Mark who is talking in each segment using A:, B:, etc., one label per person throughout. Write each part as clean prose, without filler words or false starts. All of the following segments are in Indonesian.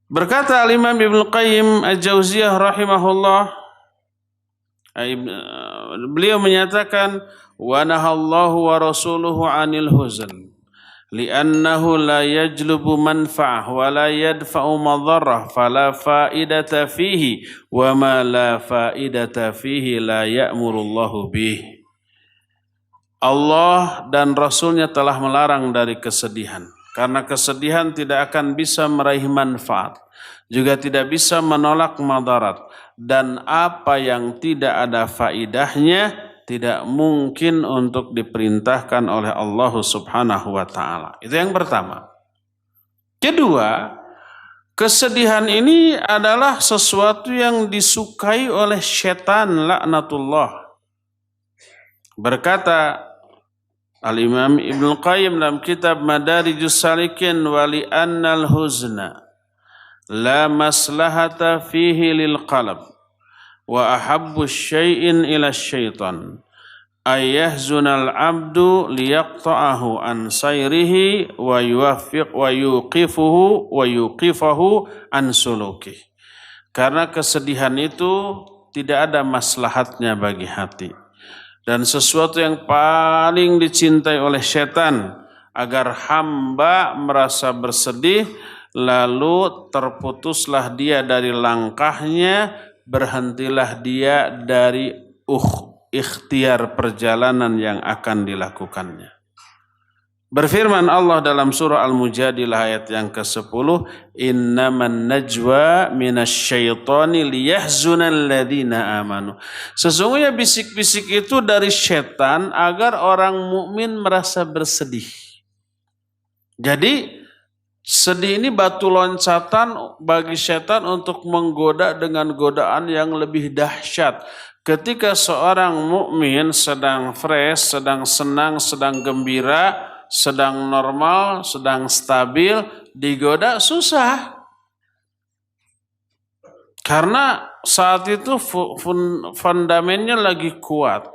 A: Berkata Al-Imam Ibnu Qayyim Al-Jauziyah rahimahullah, beliau menyatakan, wa nahallahu wa rasuluhu 'anil huzn li'annahu la yajlubu manfa'ah wa la yadfa'u madharrah fala fa'idata fihi wa ma la fa'idata fihi la ya'murullahu bih. Allah dan Rasulnya telah melarang dari kesedihan. Karena kesedihan tidak akan bisa meraih manfaat, juga tidak bisa menolak madarat, dan apa yang tidak ada faidahnya tidak mungkin untuk diperintahkan oleh Allah Subhanahu wa taala. Itu yang pertama. Kedua, kesedihan ini adalah sesuatu yang disukai oleh setan laknatullah. Berkata Al-Imam Ibnu Qayyim dalam kitab Madarijus Salikin, wali annal huzna la maslahata fihi lil qalb wa ahabbu syai'in ila syaitan ayyahzunal abdu liyaqta'ahu an sayrihi wa yuqifahu an suluki. Karena kesedihan itu tidak ada maslahatnya bagi hati. Dan sesuatu yang paling dicintai oleh setan agar hamba merasa bersedih, lalu terputuslah dia dari langkahnya, berhentilah dia dari ikhtiar perjalanan yang akan dilakukannya. Berfirman Allah dalam surah Al-Mujadilah ayat yang ke-10, innaman najwa minasyaitani liyahzunal ladzina amanu. Sesungguhnya bisik-bisik itu dari setan agar orang mukmin merasa bersedih. Jadi sedih ini batu loncatan bagi setan untuk menggoda dengan godaan yang lebih dahsyat. Ketika seorang mukmin sedang fresh, sedang senang, sedang gembira, sedang normal, sedang stabil, digoda susah. Karena saat itu fundamennya lagi kuat.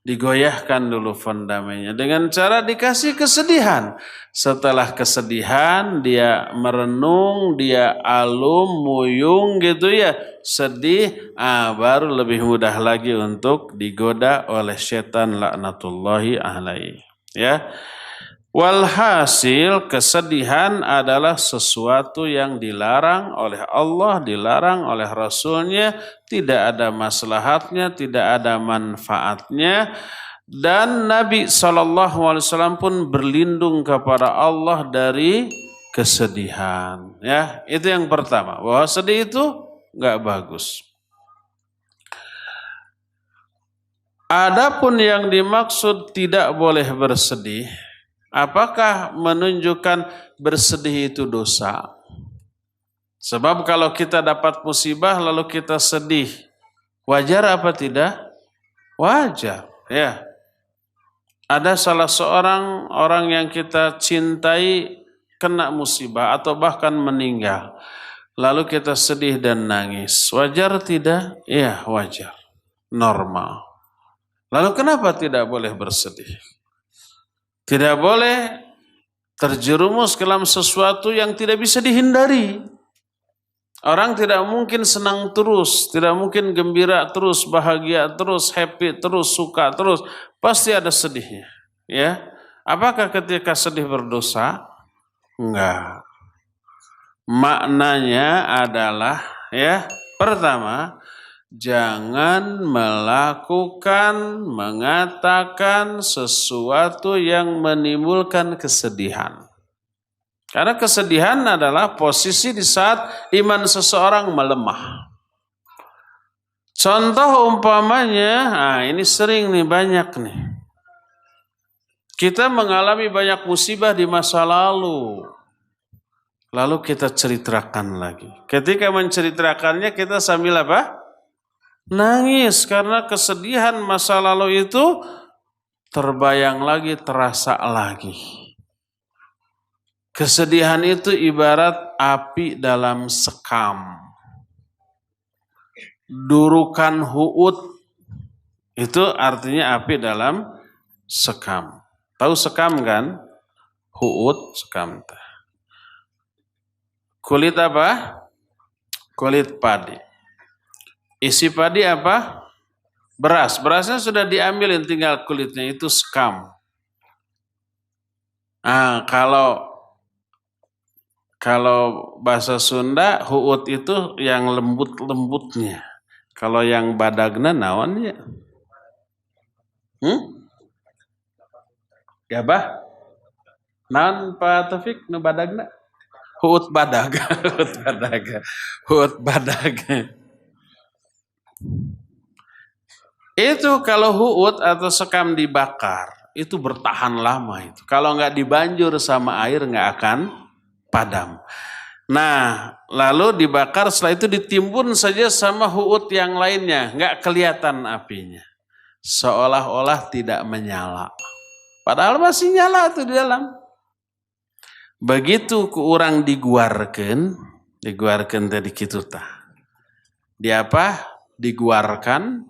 A: Digoyahkan dulu fundamennya dengan cara dikasih kesedihan. Setelah kesedihan dia merenung, dia alum, muyung gitu ya, sedih, baru lebih mudah lagi untuk digoda oleh setan laknatullahi alaihi. Ya. Walhasil kesedihan adalah sesuatu yang dilarang oleh Allah, dilarang oleh Rasulnya, tidak ada maslahatnya, tidak ada manfaatnya. Dan Nabi SAW pun berlindung kepada Allah dari kesedihan. Ya, itu yang pertama, bahwa sedih itu nggak bagus. Adapun yang dimaksud tidak boleh bersedih, apakah menunjukkan bersedih itu dosa? Sebab kalau kita dapat musibah lalu kita sedih, wajar apa tidak? Wajar, ya. Ada salah seorang orang yang kita cintai kena musibah atau bahkan meninggal. Lalu kita sedih dan nangis. Wajar tidak? Iya, wajar. Normal. Lalu kenapa tidak boleh bersedih? Tidak boleh terjerumus ke dalam sesuatu yang tidak bisa dihindari. Orang tidak mungkin senang terus, tidak mungkin gembira terus, bahagia terus, happy terus, suka terus. Pasti ada sedihnya. Ya, apakah ketika sedih berdosa? Enggak. Maknanya adalah, ya, pertama, jangan melakukan, mengatakan sesuatu yang menimbulkan kesedihan. Karena kesedihan adalah posisi di saat iman seseorang melemah. Contoh umpamanya, ini sering nih, banyak nih. Kita mengalami banyak musibah di masa lalu. Lalu kita ceritakan lagi. Ketika menceritakannya kita sambil apa? Nangis, karena kesedihan masa lalu itu terbayang lagi, terasa lagi. Kesedihan itu ibarat api dalam sekam. Durukan hu'ud itu artinya api dalam sekam. Tahu sekam kan? Hu'ud, sekam. Kulit apa? kulit padi. Isi padi apa? Beras. Berasnya sudah diambilin, tinggal kulitnya, itu sekam. Nah, kalau bahasa Sunda, huut itu yang lembut-lembutnya. Kalau yang badagna naon ya? Gabah? Naon Pak Taufik nu badagna? Huut badag. Huut badag. Huut badag. Itu kalau huut atau sekam dibakar, itu bertahan lama itu. Kalau nggak dibanjur sama air nggak akan padam. Nah, lalu dibakar, setelah itu ditimbun saja sama huut yang lainnya, nggak kelihatan apinya. Seolah-olah tidak menyala. Padahal masih nyala itu di dalam. Begitu ku urang diguarkeun tadi kitu tah. Di apa? Diguarkan.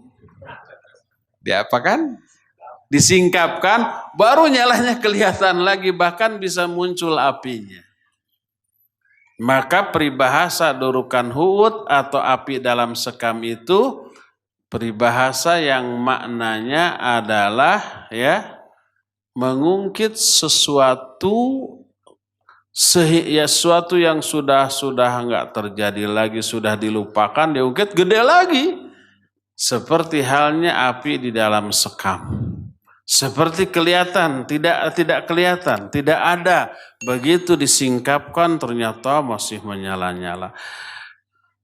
A: Diapakan? Disingkapkan, baru nyalanya kelihatan lagi, bahkan bisa muncul apinya. Maka peribahasa durukan huut atau api dalam sekam itu peribahasa yang maknanya adalah ya mengungkit sesuatu sesuatu yang sudah enggak terjadi lagi, sudah dilupakan, diungkit gede lagi. Seperti halnya api di dalam sekam. Seperti kelihatan, tidak kelihatan, tidak ada. Begitu disingkapkan ternyata masih menyala-nyala.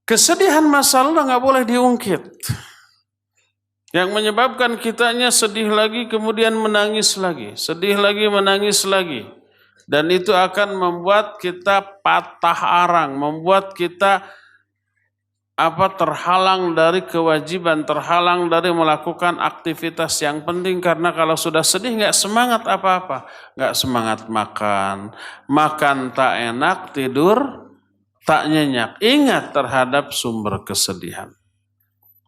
A: Kesedihan masa lalu nggak boleh diungkit. Yang menyebabkan kitanya sedih lagi, kemudian menangis lagi. Sedih lagi, menangis lagi. Dan itu akan membuat kita patah arang, membuat kita terhalang dari kewajiban, terhalang dari melakukan aktivitas yang penting. Karena kalau sudah sedih nggak semangat apa-apa, nggak semangat makan tak enak, tidur tak nyenyak. Ingat terhadap sumber kesedihan.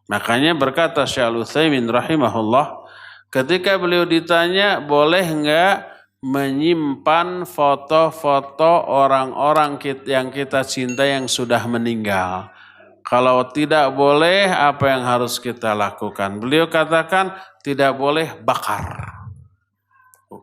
A: Makanya berkata Syekh Al-Utsaimin rahimahullah, ketika beliau ditanya boleh nggak menyimpan foto-foto orang-orang yang kita cinta yang sudah meninggal. Kalau tidak boleh, apa yang harus kita lakukan? Beliau katakan tidak boleh bakar.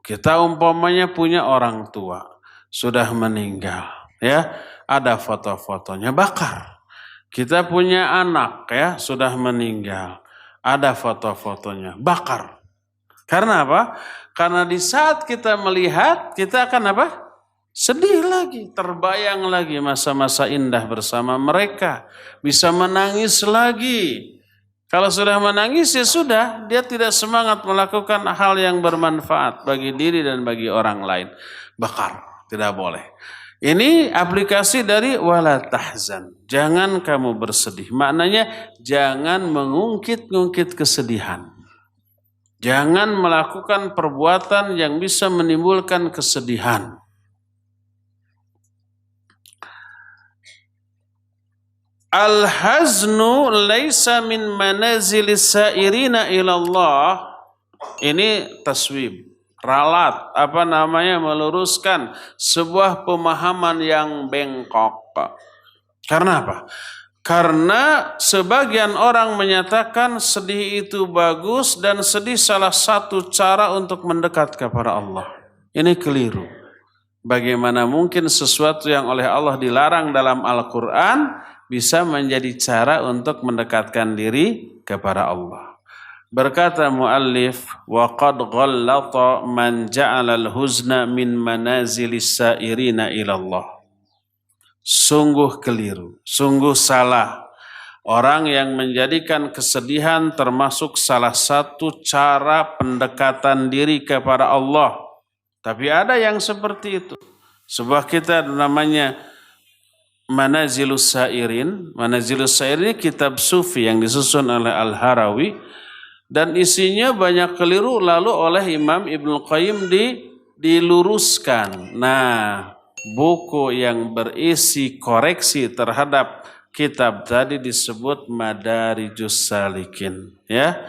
A: Kita umpamanya punya orang tua, sudah meninggal, ya, ada foto-fotonya, bakar. Kita punya anak, ya, sudah meninggal, ada foto-fotonya, bakar. Karena apa? Karena di saat kita melihat, kita akan apa? Sedih lagi, terbayang lagi masa-masa indah bersama mereka. Bisa menangis lagi. Kalau sudah menangis ya sudah, dia tidak semangat melakukan hal yang bermanfaat bagi diri dan bagi orang lain. Bakar, tidak boleh. Ini aplikasi dari wala tahzan. Jangan kamu bersedih. Maknanya jangan mengungkit-ungkit kesedihan. Jangan melakukan perbuatan yang bisa menimbulkan kesedihan. Al-haznu laisa min manazilis sairina ilallah. Ini taswib, ralat, meluruskan sebuah pemahaman yang bengkok. Karena apa? Karena sebagian orang menyatakan sedih itu bagus dan sedih salah satu cara untuk mendekat kepada Allah. Ini keliru. Bagaimana mungkin sesuatu yang oleh Allah dilarang dalam Al-Quran bisa menjadi cara untuk mendekatkan diri kepada Allah. Berkata muallif, wa qad ghallata man ja'ala al-huzna min manazilis sairina ilallah. Sungguh keliru, sungguh salah orang yang menjadikan kesedihan termasuk salah satu cara pendekatan diri kepada Allah. Tapi ada yang seperti itu. Sebuah kitab namanya Manazilus Sairin. Manazilus Sairin ini kitab sufi yang disusun oleh Al-Harawi. Dan isinya banyak keliru, lalu oleh Imam Ibnu Qayyim diluruskan. Nah, buku yang berisi koreksi terhadap kitab tadi disebut Madarijus Salikin. Ya,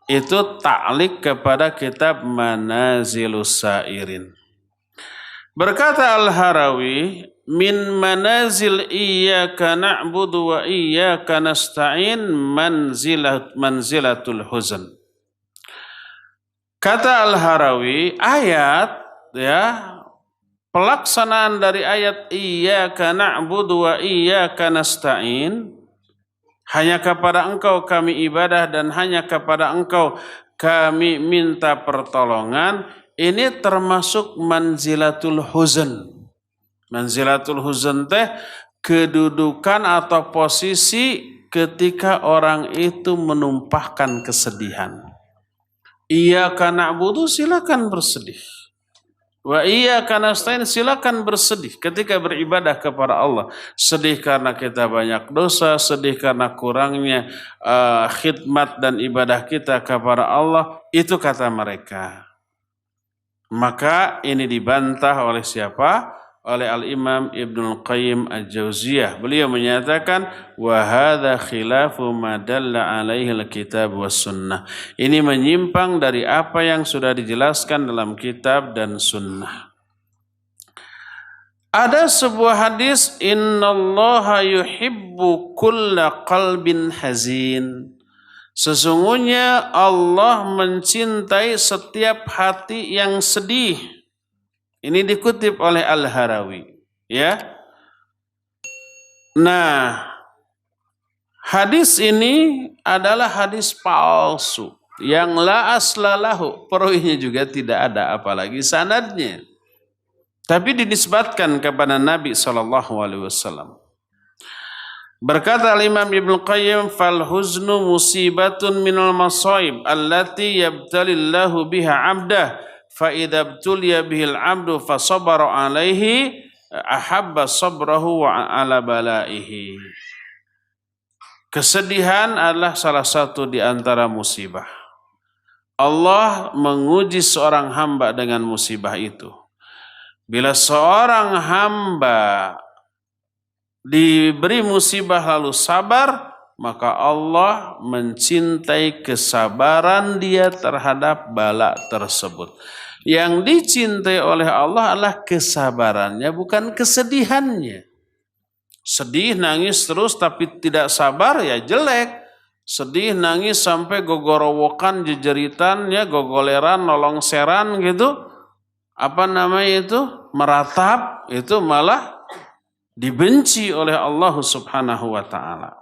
A: itu ta'liq kepada kitab Manazilus Sairin. Berkata Al-Harawi, min manazil iyyaka na'budu wa iyyaka nasta'in manzilatul huzn. Kata Al-Harawi, ayat ya, pelaksanaan dari ayat iyyaka na'budu wa iyyaka nasta'in, hanya kepada Engkau kami ibadah dan hanya kepada Engkau kami minta pertolongan, ini termasuk manzilatul huzn. Manzilatul huzn teh kedudukan atau posisi ketika orang itu menumpahkan kesedihan. Iyyaka na'budu, silakan bersedih. Wa iyyaka nasta'in, silakan bersedih ketika beribadah kepada Allah. Sedih karena kita banyak dosa, sedih karena kurangnya khidmat dan ibadah kita kepada Allah, itu kata mereka. Maka ini dibantah oleh siapa? Oleh Al-Imam Ibnul Qayyim Al-Jauziyah. Beliau menyatakan wa hadza khilafu ma dalla alaihi al-kitab was sunnah. Ini menyimpang dari apa yang sudah dijelaskan dalam kitab dan sunnah. Ada sebuah hadis, innallaha yuhibbu kulla qalbin hazin. Sesungguhnya Allah mencintai setiap hati yang sedih. Ini dikutip oleh Al-Harawi, ya. Nah, hadis ini adalah hadis palsu yang la aslalahu, perawinya juga tidak ada, apalagi sanadnya. Tapi dinisbatkan kepada Nabi SAW. Berkata Imam Ibnu Qayyim, fal huznu musibatun minal masaib allati yabtalillahu biha 'abdah fa idza btuliya bihil 'abdu fa sabara 'alaihi ahabba sabrahu wa 'ala balaihi. Kesedihan adalah salah satu di antara musibah. Allah menguji seorang hamba dengan musibah itu. Bila seorang hamba diberi musibah lalu sabar, maka Allah mencintai kesabaran dia terhadap bala tersebut. Yang dicintai oleh Allah adalah kesabarannya, bukan kesedihannya. Sedih, nangis terus tapi tidak sabar, ya jelek. Sedih, nangis sampai gogorowokan, jejeritan, ya gogoleran, nolongseran gitu. Apa namanya itu? Meratap, itu malah dibenci oleh Allah Subhanahu wa ta'ala.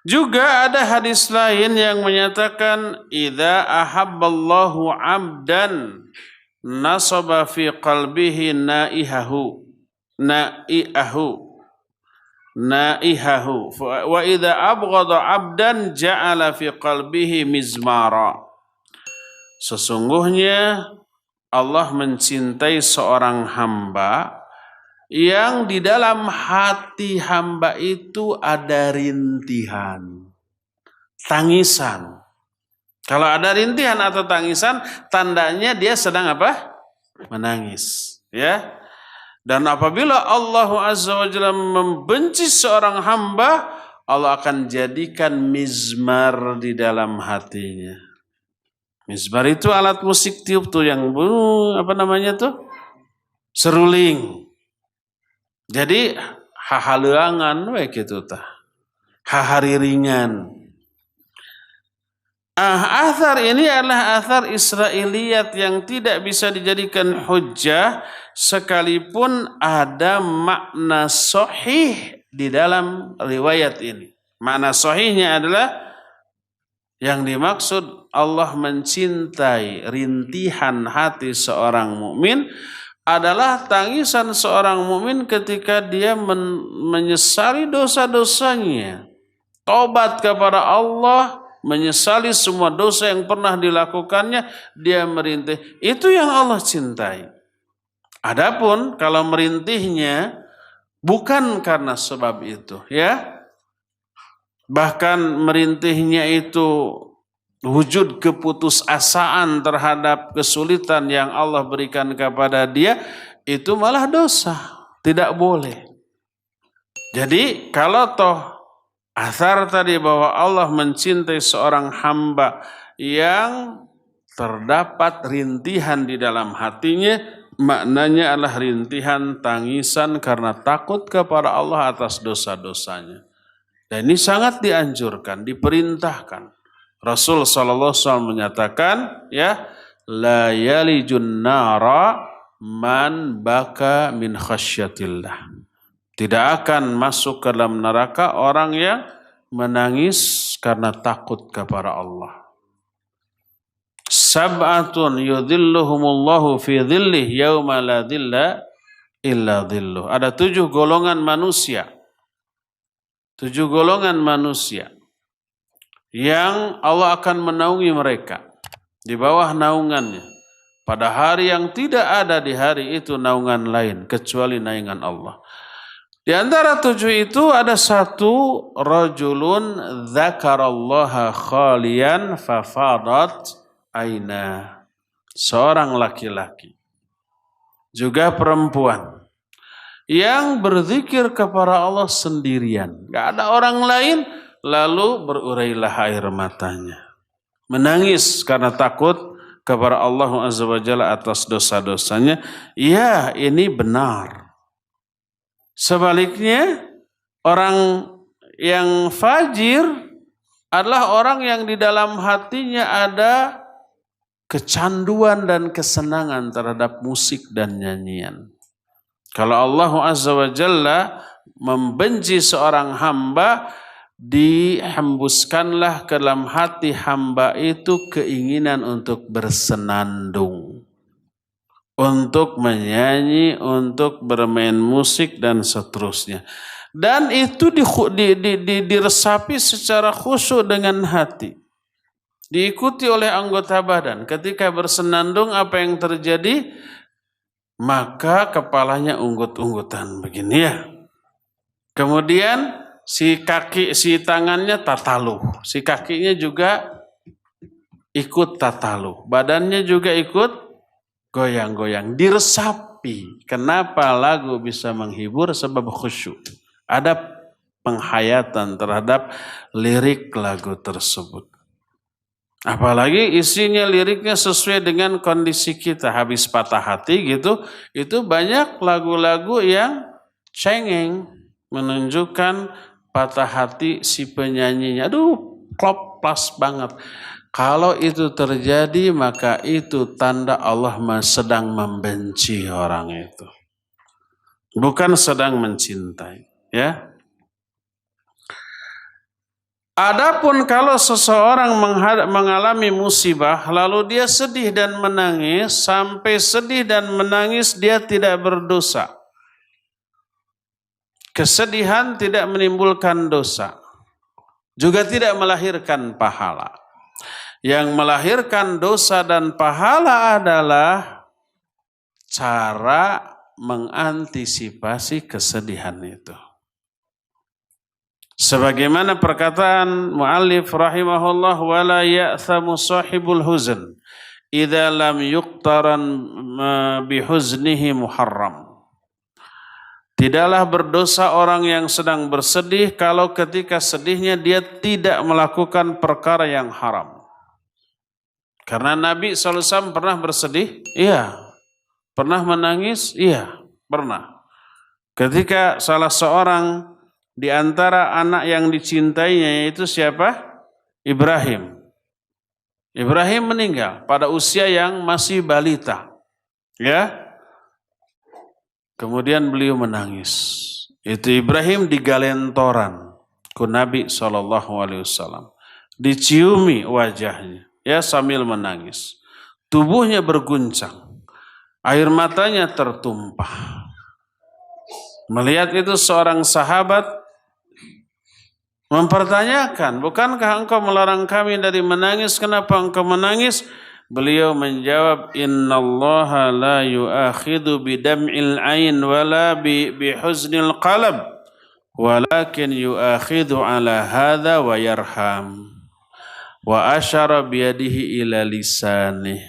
A: Juga ada hadis lain yang menyatakan idza ahabballahu 'abdan nasaba fi qalbihi naihahu wa idza abghada 'abdan ja'ala fi qalbihi mizmara. Sesungguhnya Allah mencintai seorang hamba yang di dalam hati hamba itu ada rintihan, tangisan. Kalau ada rintihan atau tangisan, tandanya dia sedang apa? Menangis. Ya. Dan apabila Allah Azza wa Jalla membenci seorang hamba, Allah akan jadikan mizmar di dalam hatinya. Mizmar itu alat musik tiup tuh yang apa namanya tuh? Seruling. Jadi hahaleuangan we kitu tah. Hahariringan. Athar ini adalah athar Israiliyat yang tidak bisa dijadikan hujjah sekalipun ada makna sahih di dalam riwayat ini. Makna sahihnya adalah yang dimaksud Allah mencintai rintihan hati seorang mukmin adalah tangisan seorang mukmin ketika dia menyesali dosa-dosanya, tobat kepada Allah, menyesali semua dosa yang pernah dilakukannya, dia merintih. Itu yang Allah cintai. Adapun kalau merintihnya bukan karena sebab itu, ya, bahkan merintihnya itu wujud keputusasaan terhadap kesulitan yang Allah berikan kepada dia, itu malah dosa, tidak boleh. Jadi kalau toh athar tadi bahwa Allah mencintai seorang hamba yang terdapat rintihan di dalam hatinya, maknanya adalah rintihan tangisan karena takut kepada Allah atas dosa-dosanya. Dan ini sangat dianjurkan, diperintahkan. Rasul sallallahu alaihi wasallam menyatakan, ya, la yalijun nara man baka min khasyatillah. Tidak akan masuk ke dalam neraka orang yang menangis karena takut kepada Allah. Sab'atun yudhilluhumullahu fi dhillih yauma la dhilla illa dhilluh. Ada 7 golongan manusia. 7 golongan manusia yang Allah akan menaungi mereka di bawah naungannya. Pada hari yang tidak ada di hari itu naungan lain kecuali naungan Allah. Di antara 7 itu ada 1 rajulun dzakarallaha khalian fafadat aina. Seorang laki-laki juga perempuan yang berzikir kepada Allah sendirian, gak ada orang lain, lalu berurailah air matanya, menangis karena takut kepada Allah Azza wa Jalla atas dosa-dosanya. Ya, ini benar. Sebaliknya, orang yang fajir adalah orang yang di dalam hatinya ada kecanduan dan kesenangan terhadap musik dan nyanyian. Kalau Allah Azza wa Jalla membenci seorang hamba, dihembuskanlah ke dalam hati hamba itu keinginan untuk bersenandung, untuk menyanyi, untuk bermain musik dan seterusnya. Dan itu diresapi secara khusyuk dengan hati. Diikuti oleh anggota badan. Ketika bersenandung, apa yang terjadi? Maka kepalanya unggut-unggutan begini ya. Kemudian si tangannya tataluh, si kakinya juga ikut tataluh, badannya juga ikut goyang-goyang, diresapi. Kenapa lagu bisa menghibur? Sebab khusyuk. Ada penghayatan terhadap lirik lagu tersebut. Apalagi isinya liriknya sesuai dengan kondisi kita, habis patah hati gitu, itu banyak lagu-lagu yang cengeng, menunjukkan patah hati si penyanyinya. Aduh, klop pas banget. Kalau itu terjadi, maka itu tanda Allah sedang membenci orang itu, bukan sedang mencintai, ya. Adapun kalau seseorang mengalami musibah lalu dia sedih dan menangis, sampai sedih dan menangis dia tidak berdosa. Kesedihan tidak menimbulkan dosa, juga tidak melahirkan pahala. Yang melahirkan dosa dan pahala adalah cara mengantisipasi kesedihan itu. Sebagaimana perkataan muallif rahimahullah, wala ya'thamu sahibul huzn idza lam yuqtaran bihuznihi muharram. Tidaklah berdosa orang yang sedang bersedih kalau ketika sedihnya dia tidak melakukan perkara yang haram. Karena Nabi SAW pernah bersedih? Iya. Pernah menangis? Iya, pernah. Ketika salah seorang di antara anak yang dicintainya, yaitu siapa? Ibrahim. Ibrahim meninggal pada usia yang masih balita. Ya. Kemudian beliau menangis. Itu Ibrahim digalentoran ke Nabi SAW. Diciumi wajahnya, ya, sambil menangis. Tubuhnya berguncang. Air matanya tertumpah. Melihat itu seorang sahabat mempertanyakan, bukankah engkau melarang kami dari menangis? Kenapa engkau menangis? Beliau menjawab, innallaha la yu'akhidhu bidam'il ain wala bihuznil qalb, walakin yu'akhidhu ala hadha wa yarham. Wa asyara biyadihi ila lisanih.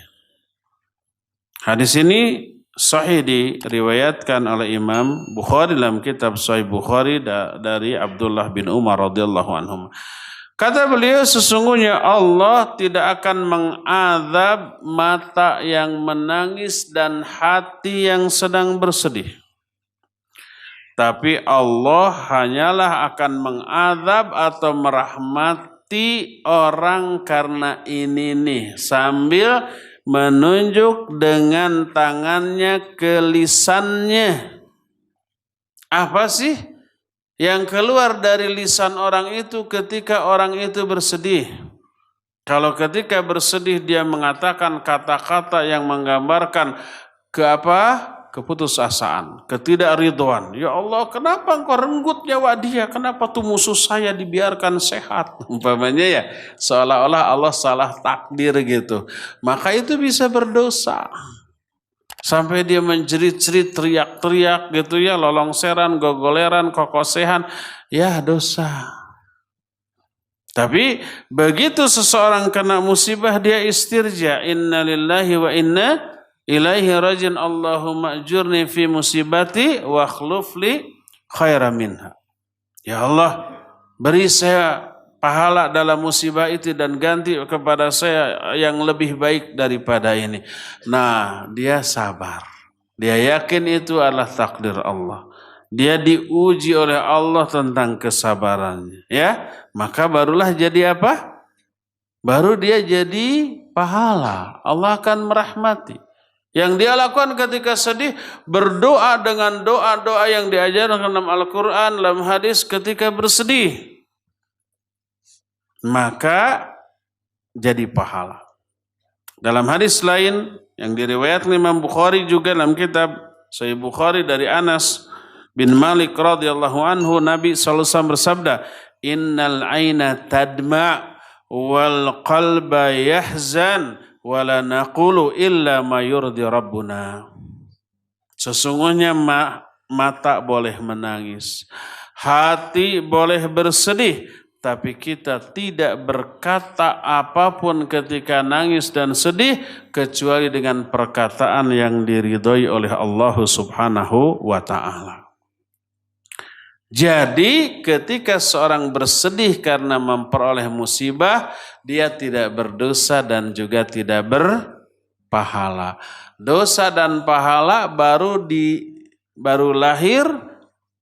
A: Hadis ini sahih diriwayatkan oleh Imam Bukhari dalam kitab Sahih Bukhari dari Abdullah bin Umar radhiyallahu anhum. Kata beliau, sesungguhnya Allah tidak akan mengadab mata yang menangis dan hati yang sedang bersedih. Tapi Allah hanyalah akan mengadab atau merahmati orang karena ini nih. Sambil menunjuk dengan tangannya ke lisannya. Apa sih yang keluar dari lisan orang itu ketika orang itu bersedih? Kalau ketika bersedih dia mengatakan kata-kata yang menggambarkan keputusasaan, ketidakridhoan. Ya Allah, kenapa engkau renggut nyawa dia? Kenapa tuh musuh saya dibiarkan sehat? Umpamanya ya, seolah-olah Allah salah takdir gitu. Maka itu bisa berdosa. Sampai dia menjerit-jerit, teriak-teriak gitu ya, lolongseran, gogoleran, kokosehan, ya dosa. Tapi begitu seseorang kena musibah dia istirja, inna lillahi wa inna ilaihi rajiun, Allahumma ajurni fi musibati wa akhluf li khairan minha. Ya Allah, beri saya pahala dalam musibah itu dan ganti kepada saya yang lebih baik daripada ini. Nah, dia sabar. Dia yakin itu adalah takdir Allah. Dia diuji oleh Allah tentang kesabarannya. Ya, maka barulah jadi apa? Baru dia jadi pahala. Allah akan merahmati. Yang dia lakukan ketika sedih, berdoa dengan doa-doa yang diajarkan dalam Al-Quran, dalam hadis ketika bersedih. Maka jadi pahala. Dalam hadis lain yang diriwayatkan Imam Bukhari juga dalam kitab Sahih Bukhari dari Anas bin Malik radhiyallahu anhu, Nabi SAW bersabda, innal aina tadma wal qalba yahzan wala naqulu illa ma yurdi rabbuna. Sesungguhnya mata boleh menangis, hati boleh bersedih, tapi kita tidak berkata apapun ketika nangis dan sedih kecuali dengan perkataan yang diridhoi oleh Allah Subhanahu wa taala. Jadi ketika seorang bersedih karena memperoleh musibah, dia tidak berdosa dan juga tidak berpahala. Dosa dan pahala baru lahir,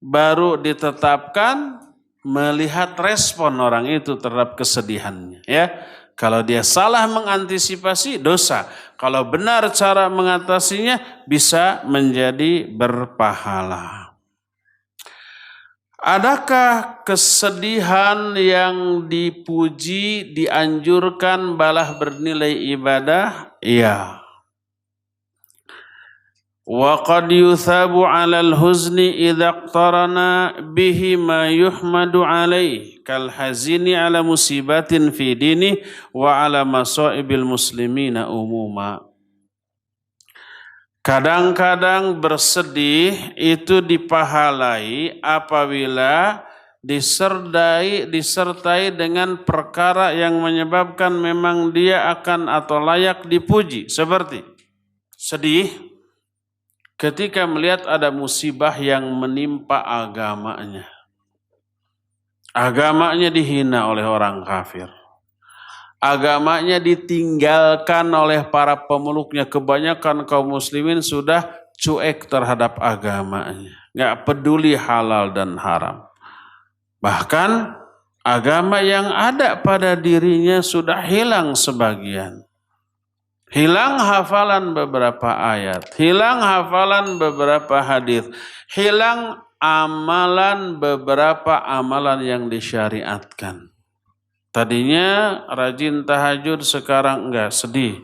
A: baru ditetapkan melihat respon orang itu terhadap kesedihannya. Ya, kalau dia salah mengantisipasi, dosa. Kalau benar cara mengatasinya, bisa menjadi berpahala. Adakah kesedihan yang dipuji, dianjurkan, balah bernilai ibadah? Iya. Wa qad yuthabu 'alal huzni idza iqtarana bihi ma yuhmadu 'alaihi kal hazini 'ala musibatin fi dini wa 'ala masaibil muslimina umuma. Kadang-kadang bersedih itu dipahalai apabila disertai dengan perkara yang menyebabkan memang dia akan atau layak dipuji. Seperti sedih ketika melihat ada musibah yang menimpa agamanya. Agamanya dihina oleh orang kafir. Agamanya ditinggalkan oleh para pemeluknya. Kebanyakan kaum muslimin sudah cuek terhadap agamanya. Gak peduli halal dan haram. Bahkan agama yang ada pada dirinya sudah hilang sebagian. Hilang hafalan beberapa ayat. Hilang hafalan beberapa hadis. Hilang amalan beberapa amalan yang disyariatkan. Tadinya rajin tahajud, sekarang enggak, sedih.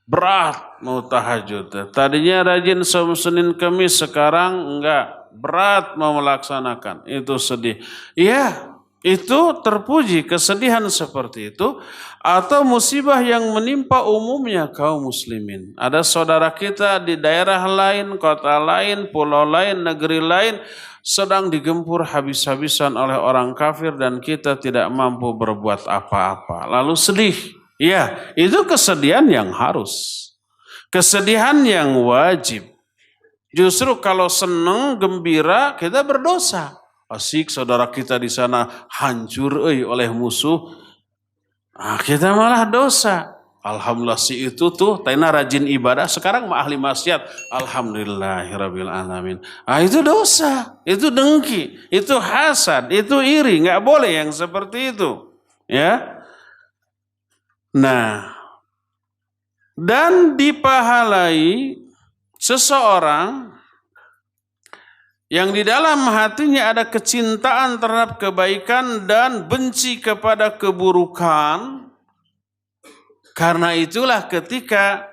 A: Berat mau tahajud. Tadinya rajin Senin Kamis, sekarang enggak, berat mau melaksanakan. Itu sedih. Iya, itu terpuji kesedihan seperti itu. Atau musibah yang menimpa umumnya kaum muslimin. Ada saudara kita di daerah lain, kota lain, pulau lain, negeri lain, sedang digempur habis-habisan oleh orang kafir dan kita tidak mampu berbuat apa-apa. Lalu sedih. Ya, itu kesedihan yang harus. Kesedihan yang wajib. Justru kalau senang, gembira, kita berdosa. Asik saudara kita di sana hancur oleh musuh. Kita malah dosa. Alhamdulillah si itu tuh tena rajin ibadah, sekarang mah ahli maksiat. Alhamdulillahirabbil alamin. Itu dosa, itu dengki, itu hasad, itu iri, nggak boleh yang seperti itu. Ya. Nah, dan dipahalai seseorang yang di dalam hatinya ada kecintaan terhadap kebaikan dan benci kepada keburukan. Karena itulah ketika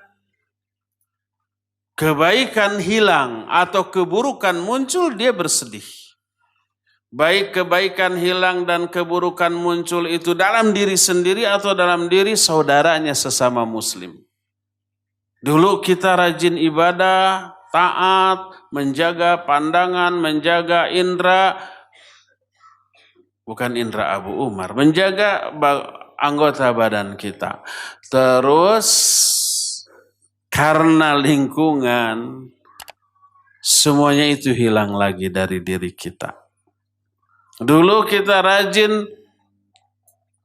A: kebaikan hilang atau keburukan muncul, dia bersedih. Baik kebaikan hilang dan keburukan muncul itu dalam diri sendiri atau dalam diri saudaranya sesama muslim. Dulu kita rajin ibadah, taat, menjaga pandangan, menjaga indera, bukan indera Abu Umar, menjaga anggota badan kita. Terus karena lingkungan, semuanya itu hilang lagi dari diri kita. Dulu kita rajin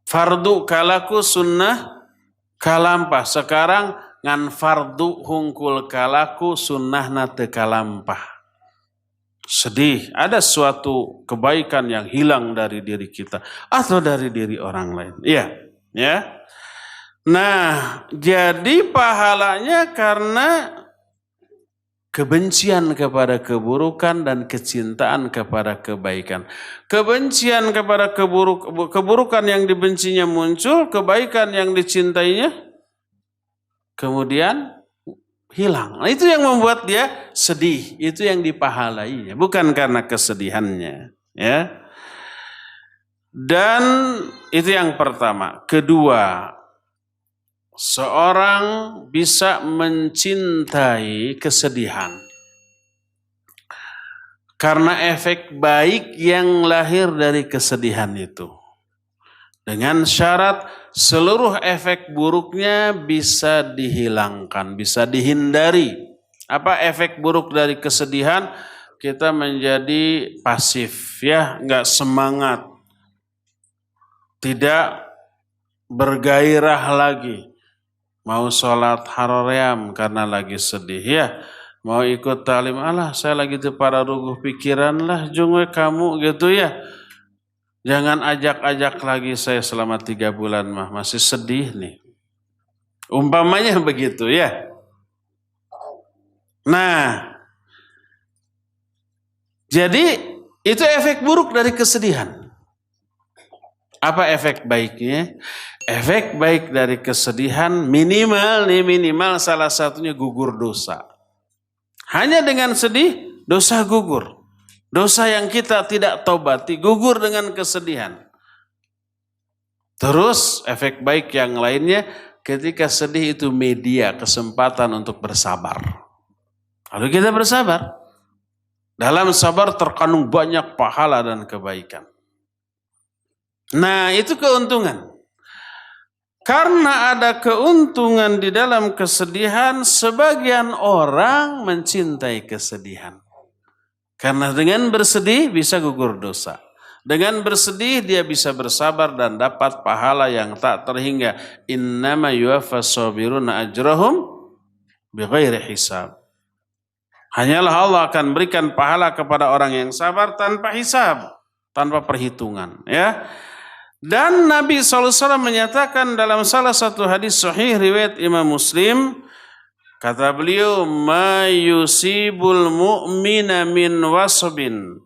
A: fardu kalaku sunnah kalampah. Sekarang ngan fardu hungkul kalaku sunnah nate kalampah. Sedih, ada suatu kebaikan yang hilang dari diri kita atau dari diri orang lain. Iya, ya. Nah, jadi pahalanya karena kebencian kepada keburukan dan kecintaan kepada kebaikan. Kebencian kepada keburukan yang dibencinya muncul, kebaikan yang dicintainya kemudian hilang. Nah, itu yang membuat dia sedih, itu yang dipahalainya, bukan karena kesedihannya, ya. Dan itu yang pertama. Kedua, seorang bisa mencintai kesedihan karena efek baik yang lahir dari kesedihan itu. Dengan syarat seluruh efek buruknya bisa dihilangkan, bisa dihindari. Apa efek buruk dari kesedihan? Kita menjadi pasif, ya, nggak semangat, tidak bergairah lagi. Mau sholat haroream karena lagi sedih, ya. Mau ikut talim, alah saya lagi tuh para ruguh pikiran lah, jungwe kamu gitu, ya. Jangan ajak-ajak lagi saya selama 3 bulan mah, masih sedih nih. Umpamanya begitu, ya. Nah, jadi itu efek buruk dari kesedihan. Apa efek baiknya? Efek baik dari kesedihan minimal salah satunya gugur dosa. Hanya dengan sedih, dosa gugur. Dosa yang kita tidak taubati, gugur dengan kesedihan. Terus efek baik yang lainnya, ketika sedih itu media, kesempatan untuk bersabar. Lalu kita bersabar. Dalam sabar terkandung banyak pahala dan kebaikan. Nah, itu keuntungan. Karena ada keuntungan di dalam kesedihan, sebagian orang mencintai kesedihan. Karena dengan bersedih bisa gugur dosa. Dengan bersedih dia bisa bersabar dan dapat pahala yang tak terhingga. Innama yuwaffas sabiruna ajrahum bighairi hisab. Hanyalah Allah akan berikan pahala kepada orang yang sabar tanpa hisab, tanpa perhitungan, ya. Dan Nabi SAW menyatakan dalam salah satu hadis sahih riwayat Imam Muslim, kata beliau, ma yusibul mu'mina min wasbin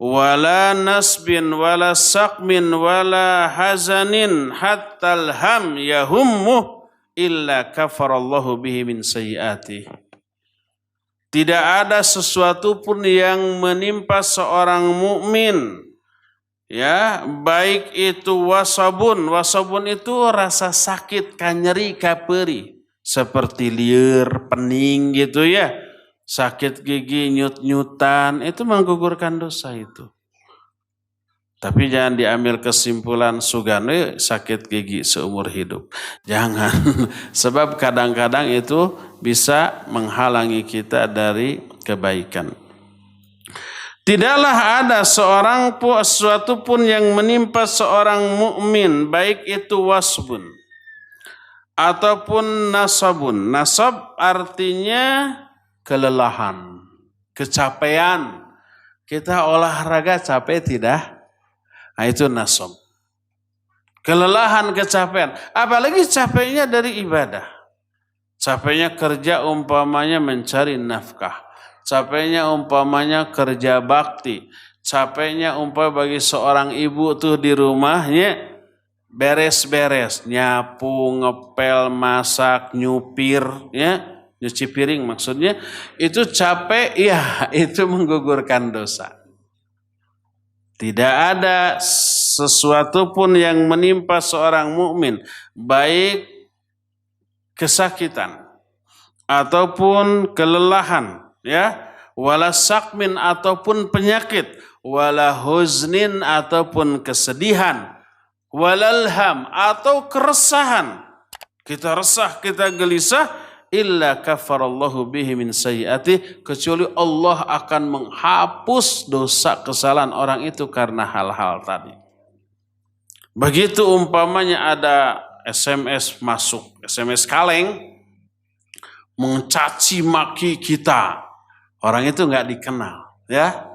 A: wala nasbin wala saqmin wala hazanin hatta alham yahummuh illa kafarallahu bihi min sayyiatih. Tidak ada sesuatu pun yang menimpa seorang mukmin, ya, baik itu wasabun itu rasa sakit, nyeri, kaperi, seperti liur, pening gitu, ya, sakit gigi, nyut-nyutan, itu menggugurkan dosa itu. Tapi jangan diambil kesimpulan sugane sakit gigi seumur hidup. Jangan, sebab kadang-kadang itu bisa menghalangi kita dari kebaikan. Tidaklah ada sesuatu pun yang menimpa seorang mukmin, baik itu wasbun ataupun nasabun. Nasab artinya kelelahan, kecapean. Kita olahraga capek tidak? Nah, itu nasab. Kelelahan, kecapean. Apalagi capeknya dari ibadah. Capeknya kerja umpamanya mencari nafkah. Capeknya umpamanya kerja bakti. Capeknya bagi seorang ibu tuh di rumahnya beres-beres, nyapu, ngepel, masak, nyupir, ya, nyuci piring maksudnya. Itu capek, ya, itu menggugurkan dosa. Tidak ada sesuatu pun yang menimpa seorang mukmin, baik kesakitan ataupun kelelahan, ya, wala sakmin ataupun penyakit, wala huznin ataupun kesedihan, walalham atau keresahan. Kita resah, kita gelisah, illa kafarallahu bihi min sayyiati, kecuali Allah akan menghapus dosa kesalahan orang itu karena hal-hal tadi. Begitu umpamanya ada SMS masuk, SMS kaleng, mencaci maki kita, orang itu nggak dikenal, ya.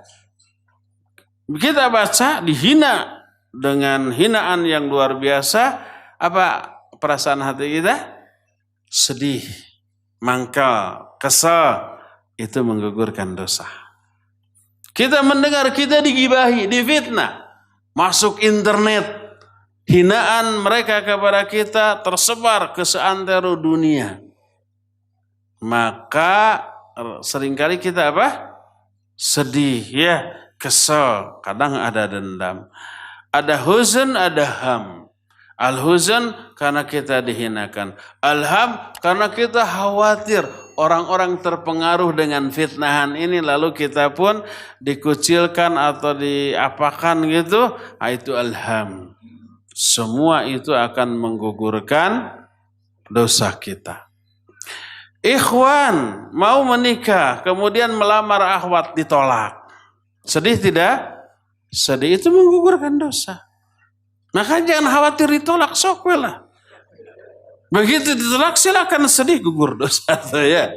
A: Kita baca, dihina dengan hinaan yang luar biasa, apa perasaan hati kita? Sedih, mangkal, kesal, itu menggugurkan dosa. Kita mendengar kita digibahi, difitnah, masuk internet, hinaan mereka kepada kita tersebar ke seantero dunia. Maka seringkali kita apa? Sedih, ya, kesel, kadang ada dendam. Ada huzn, ada ham. Al-huzn karena kita dihinakan. Al-ham karena kita khawatir orang-orang terpengaruh dengan fitnahan ini, lalu kita pun dikucilkan atau diapakan gitu. Itu al-ham. Semua itu akan menggugurkan dosa kita. Ikhwan mau menikah, kemudian melamar akhwat, ditolak. Sedih tidak? Sedih, itu menggugurkan dosa. Maka jangan khawatir ditolak, sok lah. Begitu ditolak silakan sedih, gugur dosa saya.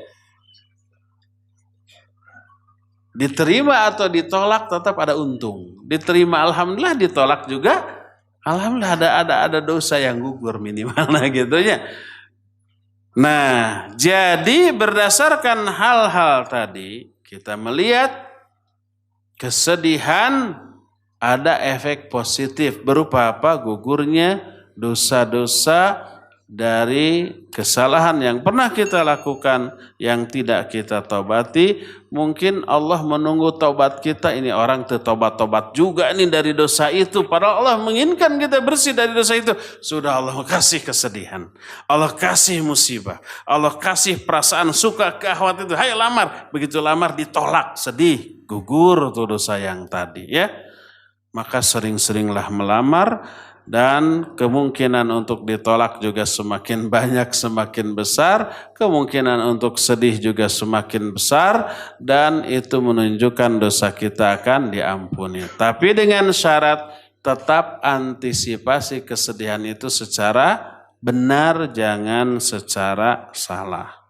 A: Diterima atau ditolak tetap ada untung. Diterima alhamdulillah, ditolak juga alhamdulillah ada dosa yang gugur minimal, nah gitu ya. Nah, jadi berdasarkan hal-hal tadi kita melihat kesedihan ada efek positif berupa apa? Gugurnya dosa-dosa dari kesalahan yang pernah kita lakukan yang tidak kita taubati. Mungkin Allah menunggu taubat kita, ini orang tertobat-tobat juga nih dari dosa itu. Padahal Allah menginginkan kita bersih dari dosa itu. Sudah Allah kasih kesedihan, Allah kasih musibah, Allah kasih perasaan suka kekhawatiran itu. Hai lamar, begitu lamar ditolak, sedih, gugur tuh dosa yang tadi, ya. Maka sering-seringlah melamar, dan kemungkinan untuk ditolak juga semakin banyak, semakin besar. Kemungkinan untuk sedih juga semakin besar, dan itu menunjukkan dosa kita akan diampuni. Tapi dengan syarat tetap antisipasi kesedihan itu secara benar, jangan secara salah.